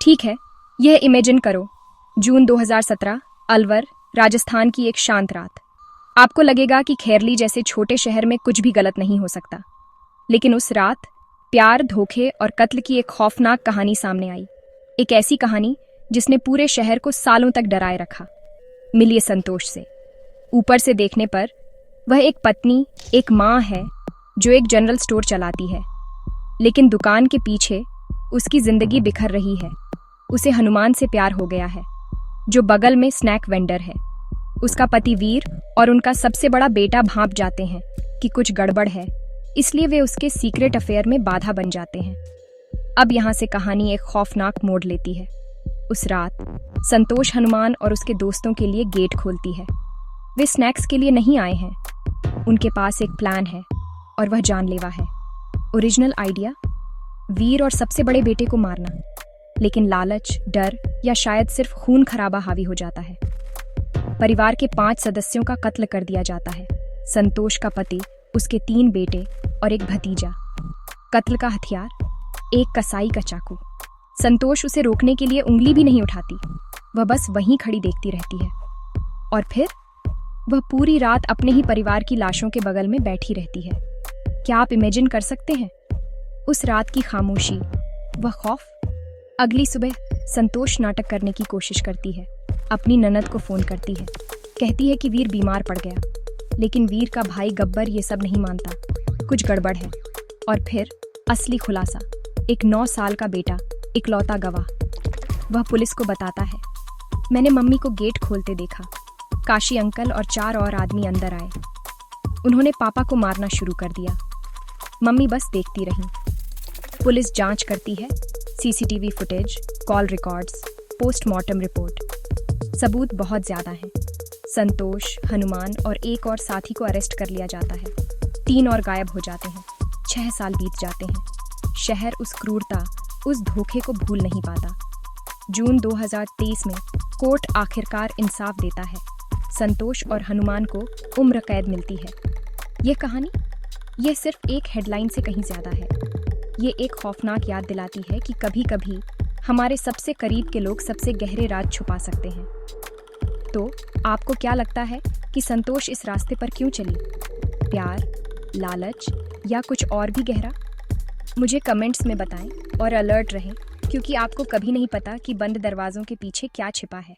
ठीक है, यह इमेजिन करो, जून 2017, अलवर, राजस्थान की एक शांत रात। आपको लगेगा कि खैरली जैसे छोटे शहर में कुछ भी गलत नहीं हो सकता, लेकिन उस रात प्यार, धोखे और कत्ल की एक खौफनाक कहानी सामने आई। एक ऐसी कहानी जिसने पूरे शहर को सालों तक डराए रखा। मिलिए संतोष से। ऊपर से देखने पर वह एक पत्नी, एक माँ है जो एक जनरल स्टोर चलाती है, लेकिन दुकान के पीछे उसकी जिंदगी बिखर रही है। उसे हनुमान से प्यार हो गया है, जो बगल में स्नैक वेंडर है। उसका पति वीर और उनका सबसे बड़ा बेटा भांप जाते हैं कि कुछ गड़बड़ है, इसलिए वे उसके सीक्रेट अफेयर में बाधा बन जाते हैं। अब यहाँ से कहानी एक खौफनाक मोड़ लेती है। उस रात संतोष हनुमान और उसके दोस्तों के लिए गेट खोलती है। वे स्नैक्स के लिए नहीं आए हैं, उनके पास एक प्लान है और वह जानलेवा है। ओरिजिनल आइडिया, वीर और सबसे बड़े बेटे को मारना, लेकिन लालच, डर या शायद सिर्फ खून खराबा हावी हो जाता है। परिवार के 5 सदस्यों का कत्ल कर दिया जाता है। संतोष का पति, उसके 3 बेटे और एक भतीजा। कत्ल का हथियार, एक कसाई का चाकू। संतोष उसे रोकने के लिए उंगली भी नहीं उठाती, वह बस वहीं खड़ी देखती रहती है। और फिर वह पूरी रात अपने ही परिवार की लाशों के बगल में बैठी रहती है। क्या आप इमेजिन कर सकते हैं उस रात की खामोशी, वह खौफ? अगली सुबह संतोष नाटक करने की कोशिश करती है। अपनी ननद को फोन करती है, कहती है कि वीर बीमार पड़ गया, लेकिन वीर का भाई गब्बर ये सब नहीं मानता, कुछ गड़बड़ है। और फिर असली खुलासा, एक 9 साल का बेटा, इकलौता गवाह। वह पुलिस को बताता है, मैंने मम्मी को गेट खोलते देखा, काशी अंकल और 4 और आदमी अंदर आए। उन्होंने पापा को मारना शुरू कर दिया। मम्मी बस देखती रही। पुलिस जांच करती है, CCTV footage, call records, postmortem report. सबूत बहुत ज्यादा हैं। संतोष, हनुमान और एक और साथी को अरेस्ट कर लिया जाता है। 3 और गायब हो जाते हैं। 6 साल बीत जाते हैं। शहर उस क्रूरता, उस धोखे को भूल नहीं पाता। जून 2023 में कोर्ट आखिरकार इंसाफ देता है। संतोष और हनुमान को उम्र कैद मिलती है। यह कहानी, यह सिर्फ एक हेडलाइन से कहीं ज्यादा है। ये एक खौफनाक याद दिलाती है कि कभी कभी हमारे सबसे करीब के लोग सबसे गहरे राज छुपा सकते हैं। तो आपको क्या लगता है कि संतोष इस रास्ते पर क्यों चली? प्यार, लालच या कुछ और भी गहरा? मुझे कमेंट्स में बताएं और अलर्ट रहें, क्योंकि आपको कभी नहीं पता कि बंद दरवाजों के पीछे क्या छिपा है।